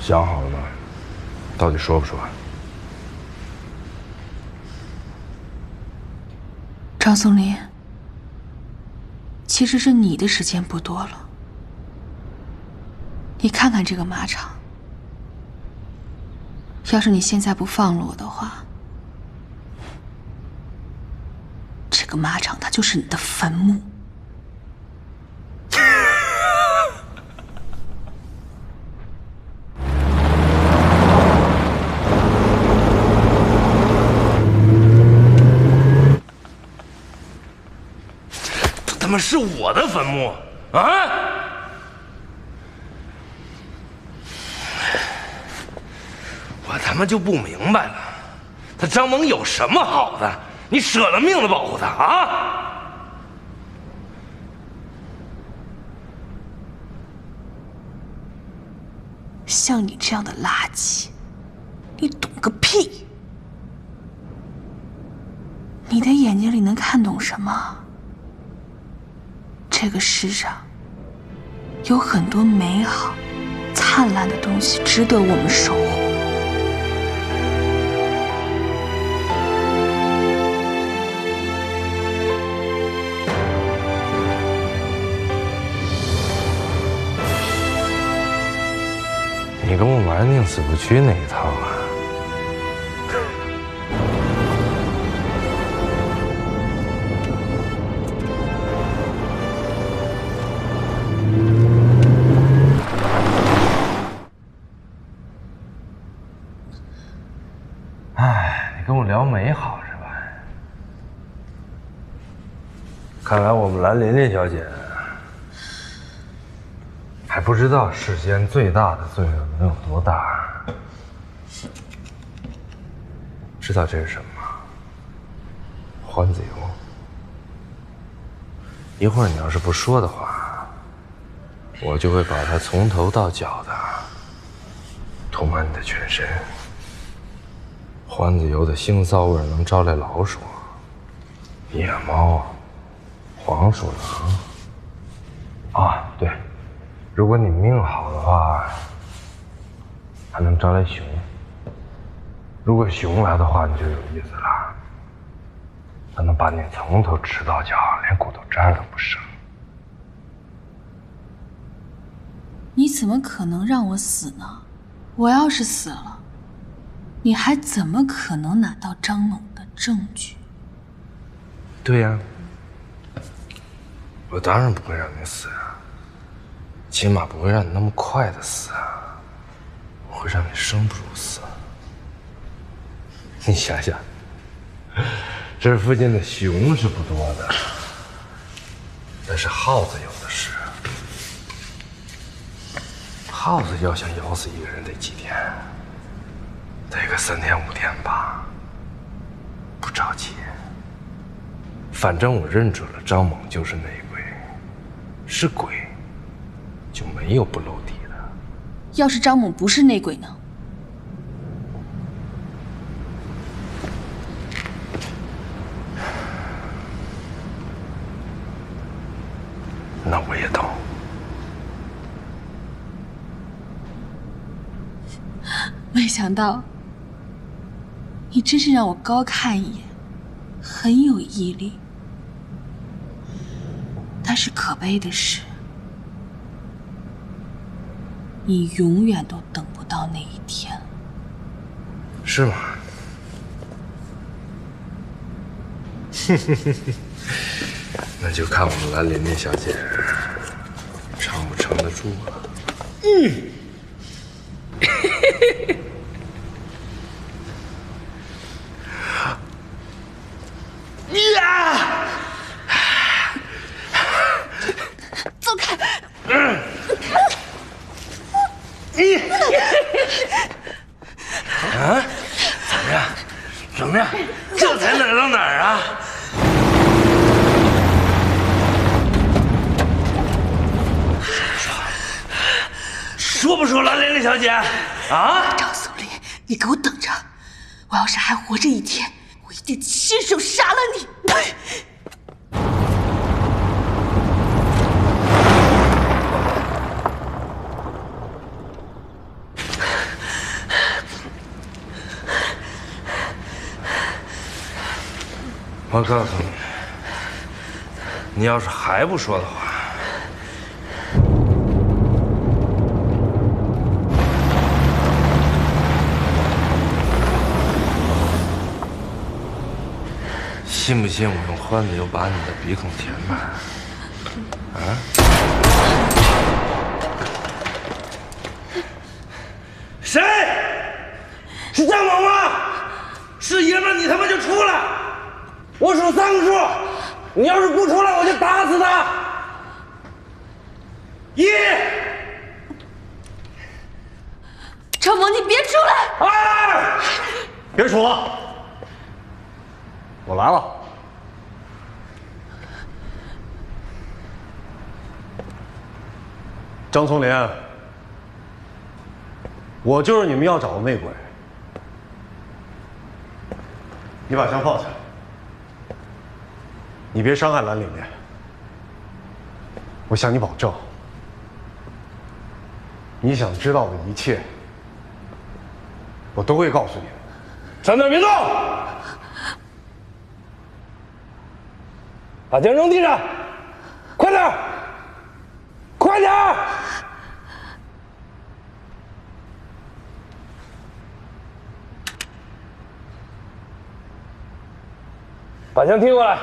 想好了吗？到底说不说？张松林，其实是你的时间不多了。你看看这个马场，要是你现在不放了我的话，这个马场它就是你的坟墓。他妈是我的坟墓啊！我他妈就不明白了，他张猛有什么好的？你舍了命的保护他啊！像你这样的垃圾，你懂个屁！你的眼睛里能看懂什么？这个世上有很多美好、灿烂的东西值得我们守护。你跟我玩宁死不屈那一套啊？美好是吧？看来我们兰琳琳小姐还不知道世间最大的罪恶能有多大。知道这是什么吗？欢子油。一会儿你要是不说的话，我就会把它从头到脚的涂满你的全身。欢子油的腥臊味能招来老鼠、野猫、黄鼠狼。啊，对，如果你命好的话，还能招来熊。如果熊来的话，你就有意思了，它能把你从头吃到脚，连骨头渣都不剩。你怎么可能让我死呢？我要是死了，你还怎么可能拿到张猛的证据？对呀，我当然不会让你死啊，起码不会让你那么快的死啊，我会让你生不如死。你想想，这附近的熊是不多的，但是耗子有的是。耗子要想咬死一个人得几天？得个3天5天吧。不着急，反正我认准了张猛就是内鬼，是鬼就没有不露底的。要是张猛不是内鬼呢？那我也懂。没想到，你真是让我高看一眼，很有毅力。但是可悲的是，你永远都等不到那一天。是吗？那就看我们兰琳琳小姐撑不撑得住了。走开！啊？怎么样？怎么样？这才哪儿到哪儿啊？说不说兰琳琳小姐？啊？张松林，你给我等着！我要是还活着一天，我一定亲手杀了你！我告诉你，你要是还不说的话，信不信我用欢子油把你的鼻孔填满？啊？谁？是张猛吗？是爷们，你他妈就出来！我数3个数，你要是不出来，我就打死他。1，张猛，你别出来！2，别数了，我来了。张松林，我就是你们要找的内鬼。你把枪放下，你别伤害兰琳琳。我向你保证，你想知道的一切，我都会告诉你的。站那儿别动，把枪扔地上，快点儿，快点儿！把枪提过来。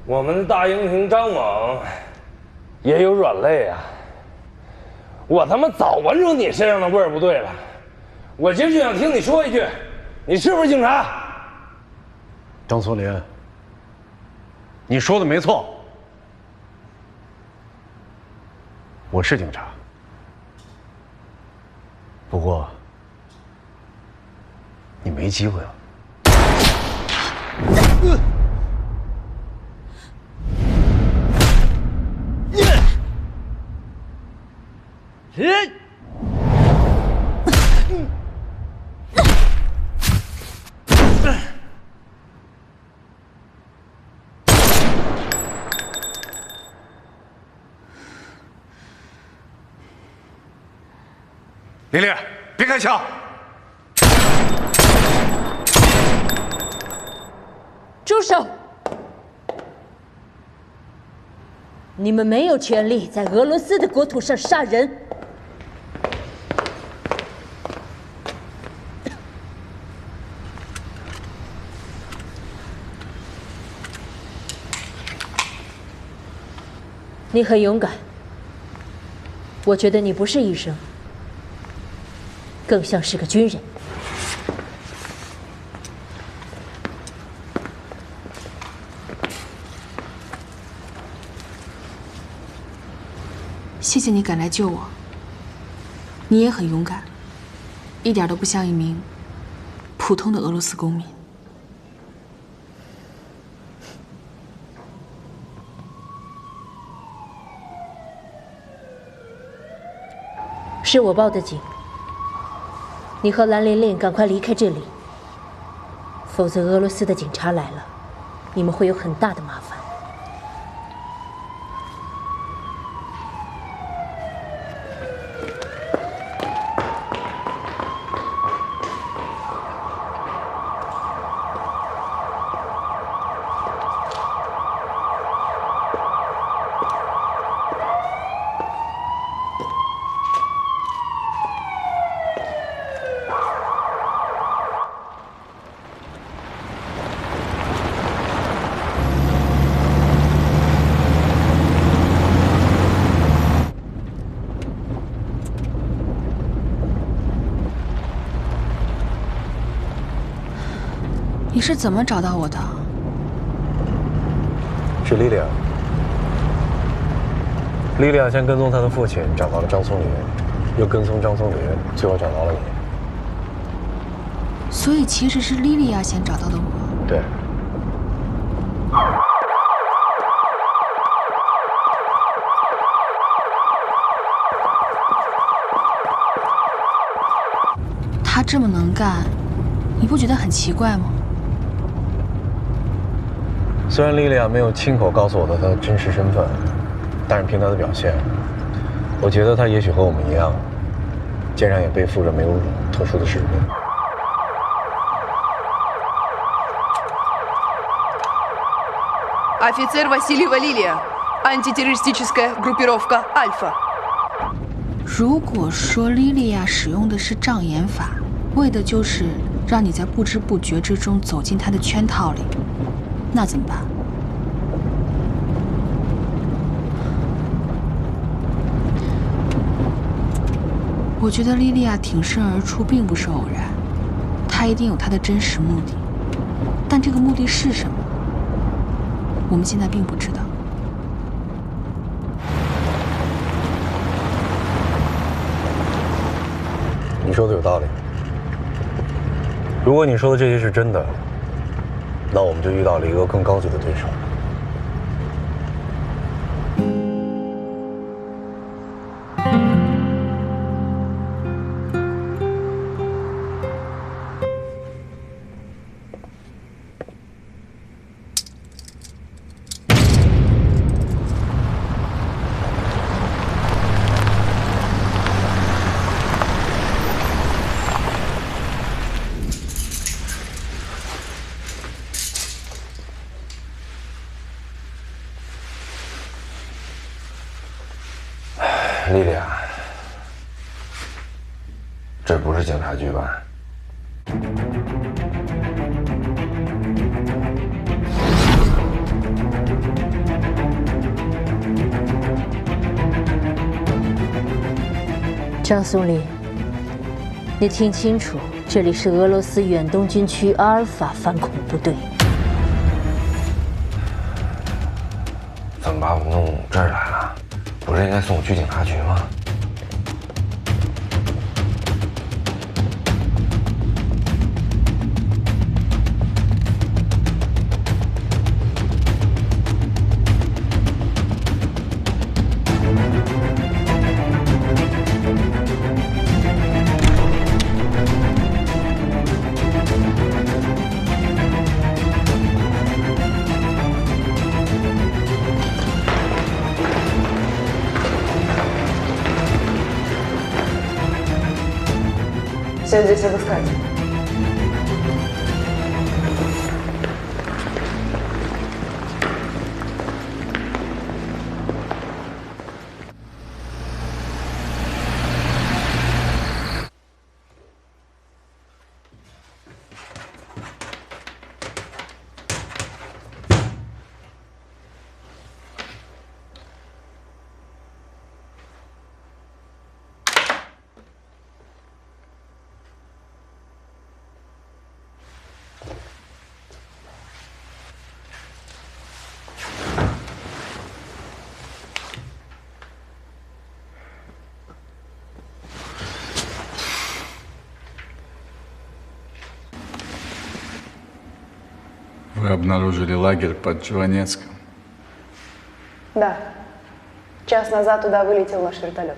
我们的大英雄张猛也有软肋啊！我他妈早闻出你身上的味儿不对了。我今儿就想听你说一句，你是不是警察？张松林，你说的没错，我是警察。不过，你没机会了。琳琳，别开枪！住手！你们没有权利在俄罗斯的国土上杀人。你很勇敢，我觉得你不是医生，更像是个军人。谢谢你赶来救我。你也很勇敢，一点都不像一名普通的俄罗斯公民。是我报的警。你和兰琳琳赶快离开这里，否则俄罗斯的警察来了，你们会有很大的麻烦。你是怎么找到我的？是莉莉娅。莉莉娅先跟踪她的父亲，找到了张松林，又跟踪张松林，最后找到了你。所以其实是莉莉娅先找到的我。对。她这么能干，你不觉得很奇怪吗？虽然莉莉娅没有亲口告诉我她的真实身份，但是凭她的表现，我觉得她也许和我们一样，肩上也背负着没有你特殊的使命。Офицер Васильева Лилия, антитеррористическая группировка «Альфа». 如果说莉莉娅使用的是障眼法，为的就是让你在不知不觉之中走进她的圈套里，那怎么办？我觉得莉莉娅挺身而出并不是偶然，她一定有她的真实目的，但这个目的是什么，我们现在并不知道。你说的有道理。如果你说的这些是真的，那我们就遇到了一个更高级的对手。莉莉娅，这不是警察局吧？张松林，你听清楚，这里是俄罗斯远东军区阿尔法反恐部队。怎么把我弄这儿来了？不是应该送我去警察局吗？Все здесь обыскать. Вы обнаружили лагерь под Жванецком? Да. Час назад туда вылетел наш вертолет.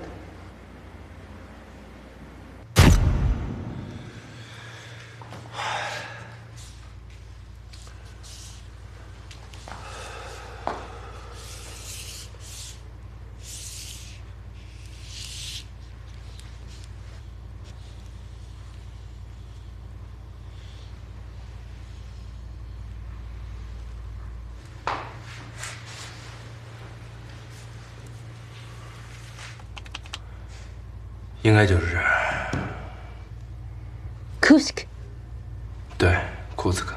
应该就是这儿。Kursk。对，库斯克。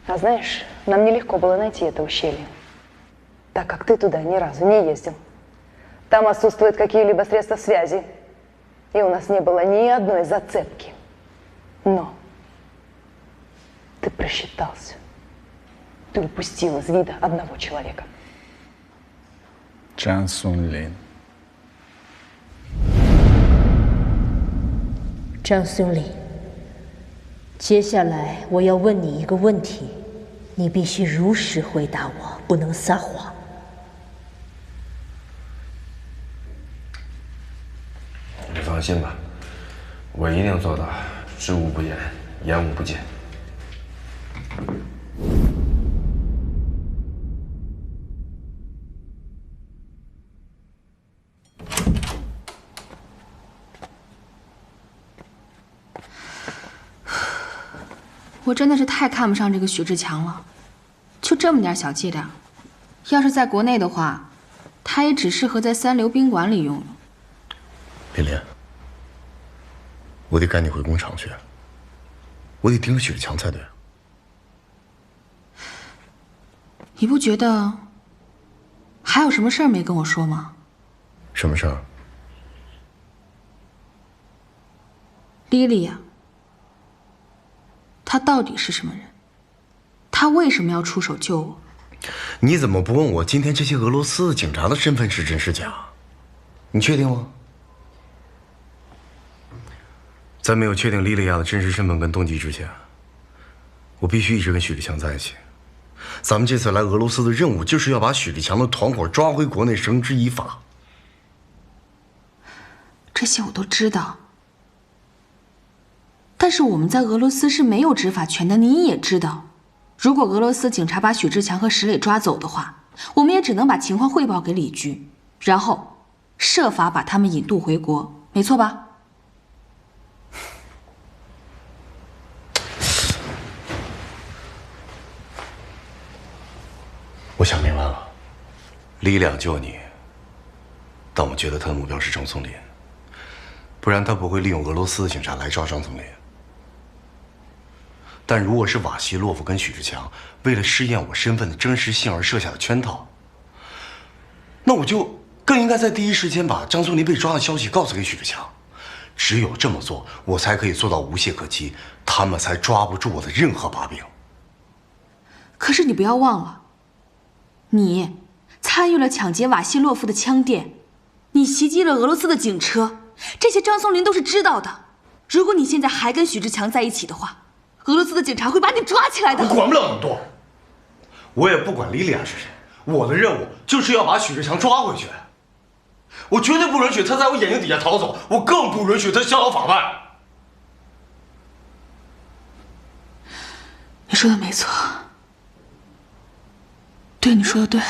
А знаешь, нам нелегко было найти это ущелье, так как ты туда ни разу не ездил. Там отсутствуют какие-либо средства связи, и у нас не было ни одной зацепки. Но ты просчитался. Ты упустил из вида одного человека. Чан Сун Лин. 张松林，接下来我要问你一个问题，你必须如实回答我，不能撒谎。你放心吧，我一定做到知无不言，言无不尽。我真的是太看不上这个许志强了，就这么点小伎俩，要是在国内的话，他也只适合在三流宾馆里用用。林林，我得赶紧回工厂去，我得盯着许志强才对。你不觉得还有什么事儿没跟我说吗？什么事儿？莉莉呀，她到底是什么人？她为什么要出手救我？你怎么不问我今天这些俄罗斯警察的身份是真是假？你确定吗？在没有确定莉莉亚的真实身份跟动机之前，我必须一直跟许志强在一起。咱们这次来俄罗斯的任务就是要把许志强的团伙抓回国内，绳之以法。这些我都知道，但是我们在俄罗斯是没有执法权的，你也知道。如果俄罗斯警察把许志强和石磊抓走的话，我们也只能把情况汇报给李局，然后设法把他们引渡回国，没错吧？我想明白了，莉莉亚救你，但我觉得她的目标是张松林，不然她不会利用俄罗斯的警察来抓张松林。但如果是瓦西洛夫跟许志强为了试验我身份的真实性而设下的圈套，那我就更应该在第一时间把张松林被抓的消息告诉给许志强。只有这么做，我才可以做到无懈可击，他们才抓不住我的任何把柄。可是你不要忘了，你参与了抢劫瓦西洛夫的枪店，你袭击了俄罗斯的警车，这些张松林都是知道的。如果你现在还跟许志强在一起的话，俄罗斯的警察会把你抓起来的。我管不了那么多，我也不管莉莉娅是谁，我的任务就是要把许志强抓回去。我绝对不允许他在我眼睛底下逃走，我更不允许他逍遥法外。你说的没错，对，你说的对。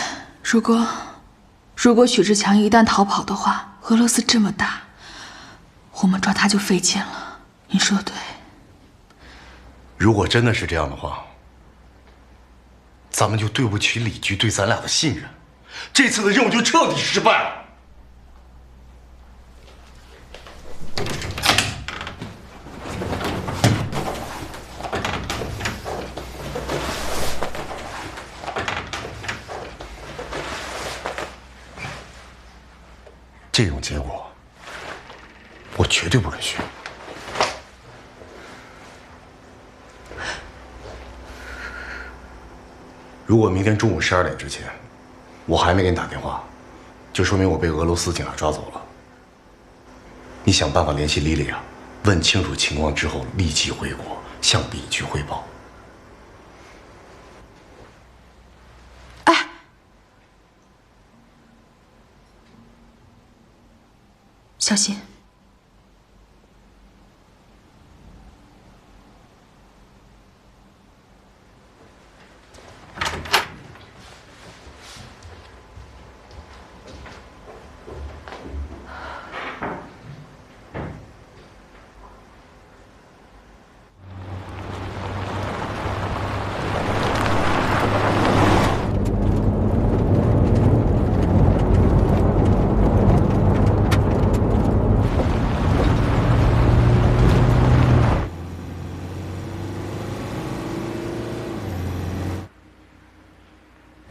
如果许志强一旦逃跑的话，俄罗斯这么大，我们抓他就费劲了。你说的对。如果真的是这样的话，咱们就对不起李局对咱俩的信任，这次的任务就彻底失败了。这种结果，我绝对不允许。如果明天中午12点之前，我还没给你打电话，就说明我被俄罗斯警察抓走了。你想办法联系莉莉娅，问清楚情况之后，立即回国向李局汇报。哎，小心。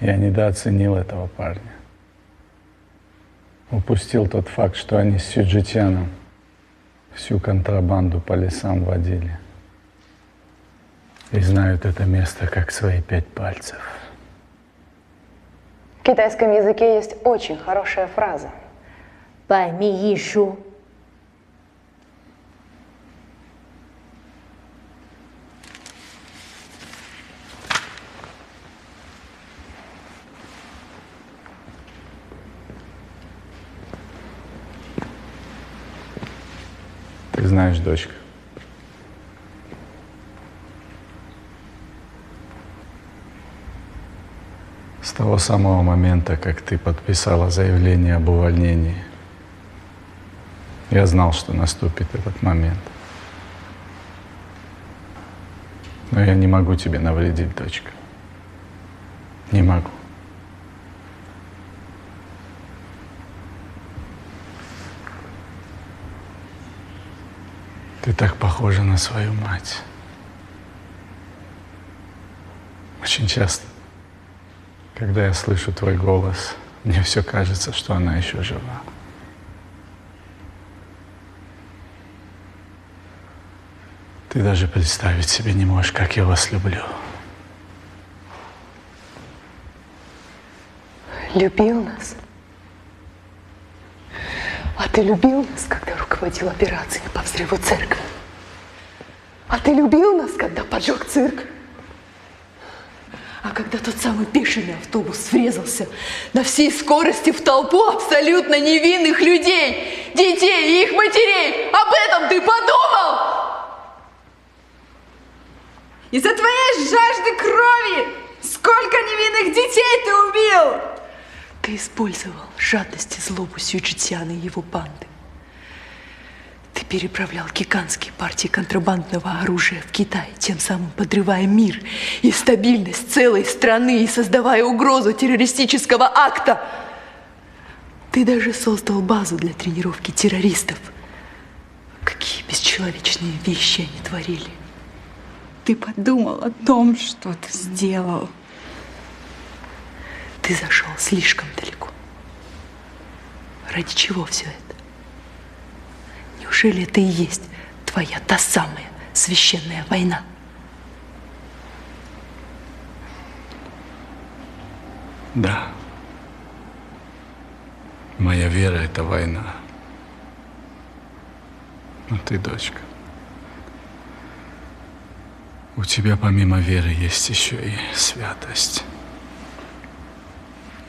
Я недооценил этого парня. Упустил тот факт, что они с Сюджетяном всю контрабанду по лесам водили. И знают это место как свои 5 пальцев. В китайском языке есть очень хорошая фраза. 百密一疏。Ты знаешь, дочка, с того самого момента, как ты подписала заявление об увольнении, я знал, что наступит этот момент. Но я не могу тебе навредить, дочка. Не могу. Ты так похожа на свою мать. Очень часто, когда я слышу твой голос, мне все кажется, что она еще жива. Ты даже представить себе не можешь, как я вас люблю. Любил нас? А ты любил нас, когда руководил операцией по взрыву церкви? А ты любил нас, когда поджег цирк? А когда тот самый бешеный автобус врезался на всей скорости в толпу абсолютно невинных людей, детей и их матерей, об этом ты подумал? Из-за твоей жажды крови сколько невинных детей ты убил! Ты использовал жадность и злобу Сюджетяна и его банды. Ты переправлял гигантские партии контрабандного оружия в Китай, тем самым подрывая мир и стабильность целой страны и создавая угрозу террористического акта. Ты даже создал базу для тренировки террористов. Какие бесчеловечные вещи они творили. Ты подумал о том, что ты сделал. Ты зашел слишком далеко. Ради чего все это? Неужели это и есть твоя та самая священная война? Да. Моя вера – это война. Но ты, дочка, у тебя помимо веры есть еще и святость.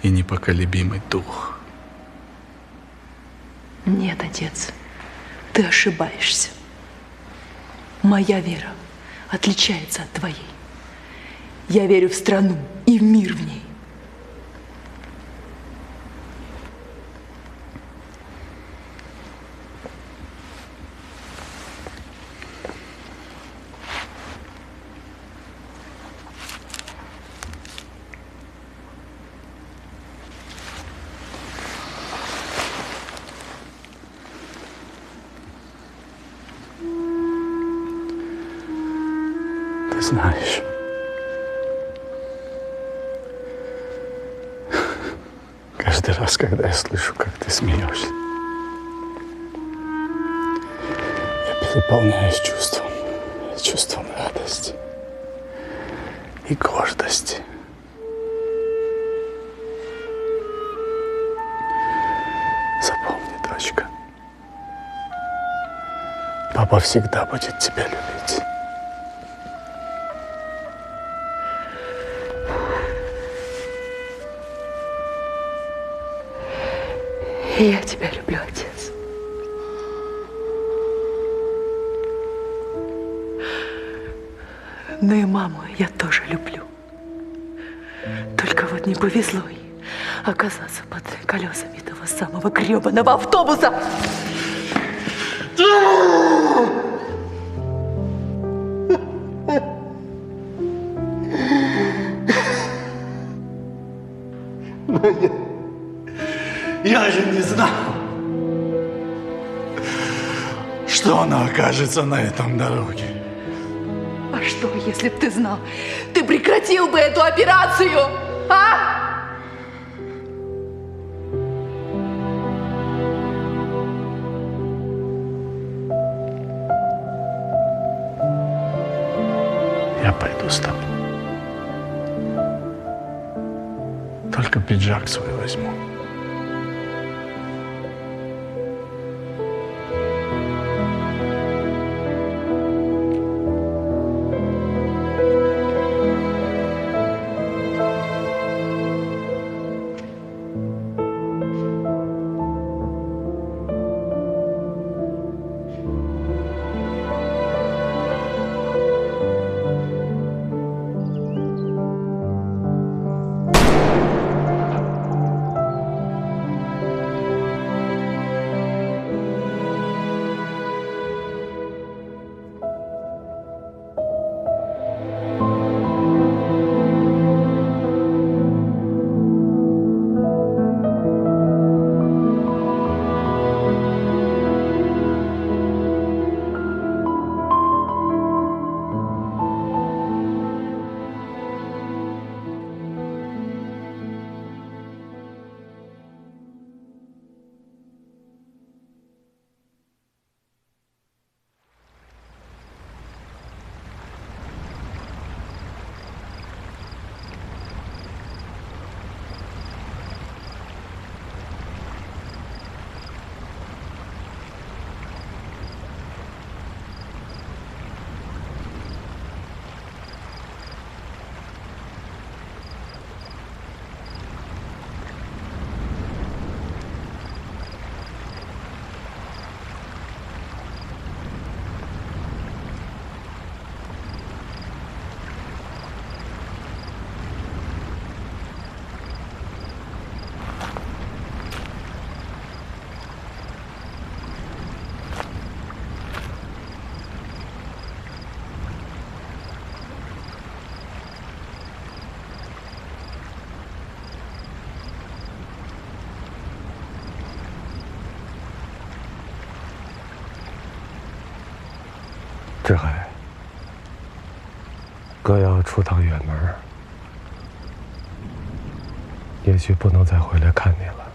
И непоколебимый дух. Нет, отец, ты ошибаешься. Моя вера отличается от твоей. Я верю в страну и в мир в ней. Ты знаешь, каждый раз, когда я слышу, как ты смеешься, я переполняюсь чувством радости и гордости. Запомни, дочка, папа всегда будет тебя любить. И я тебя люблю, отец. Но и маму я тоже люблю. Только вот не повезло ей оказаться под колесами этого самого гребаного автобуса. Я же не знал, что она окажется на этом дороге. А что, если б ты знал? Ты прекратил бы эту операцию, а? Я пойду с тобой. Только пиджак свой возьму.志海，哥要出趟远门，也许不能再回来看你了。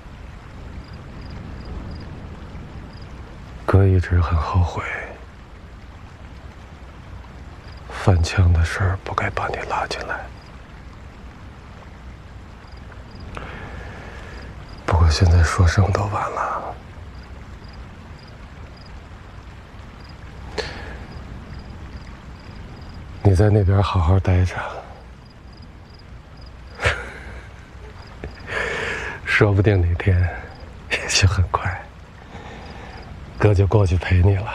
我一直很后悔，范强的事儿不该把你拉进来。不过现在说什么都晚了。你在那边好好待着，说不定哪天，也许很快，哥就过去陪你了。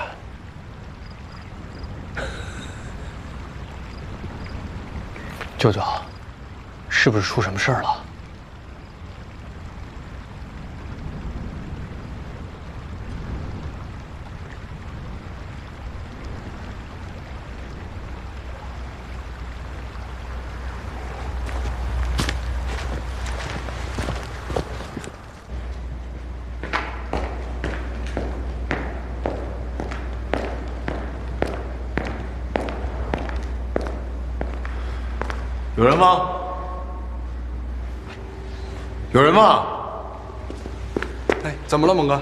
舅舅，是不是出什么事儿了？有人吗？有人吗？哎，怎么了，猛哥？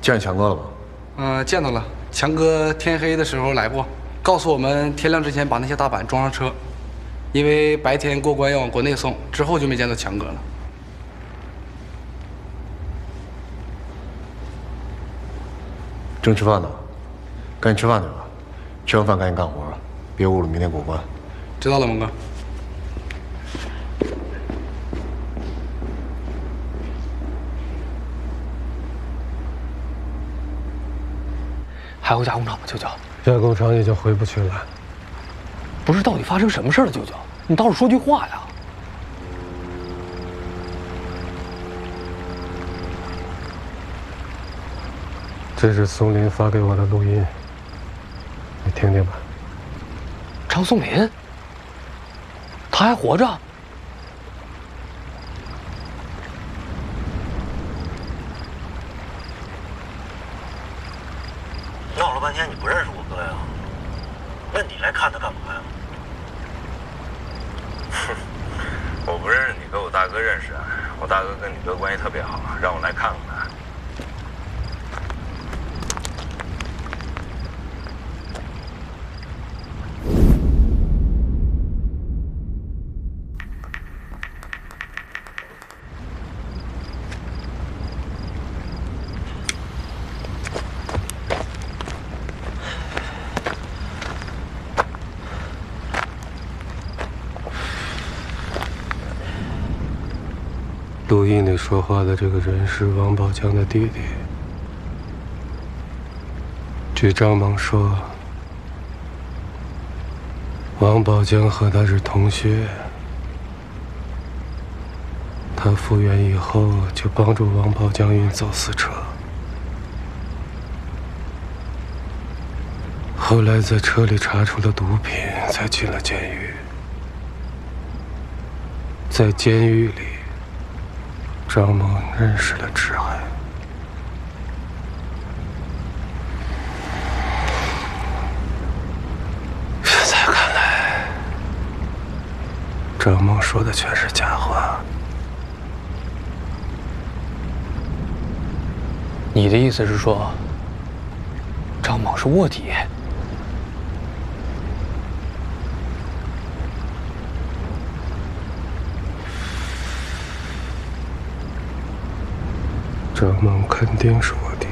见强哥了吗？见到了。强哥天黑的时候来过，告诉我们天亮之前把那些大板装上车，因为白天过关要往国内送，之后就没见到强哥了。正吃饭呢，赶紧吃饭去吧。吃完饭赶紧干活，别误了明天过关。知道了，猛哥。还有加工厂吗，舅舅？加工厂已经回不去了。不是，到底发生什么事了，舅舅？你倒是说句话呀！这是松林发给我的录音，你听听吧。张松林，他还活着？闹了半天你不认识我哥呀？那你来看他干嘛呀？哼，我不认识你哥，我大哥认识啊。我大哥跟你哥关系特别好，让我来看看他。录音里说话的这个人是王宝强的弟弟。据张猛说，王宝强和他是同学，他复原以后就帮助王宝强运走私车，后来在车里查出了毒品，才进了监狱。在监狱里，张猛认识了芷海。现在看来，张猛说的全是假话。你的意思是说，张猛是卧底？张猛肯定是卧底。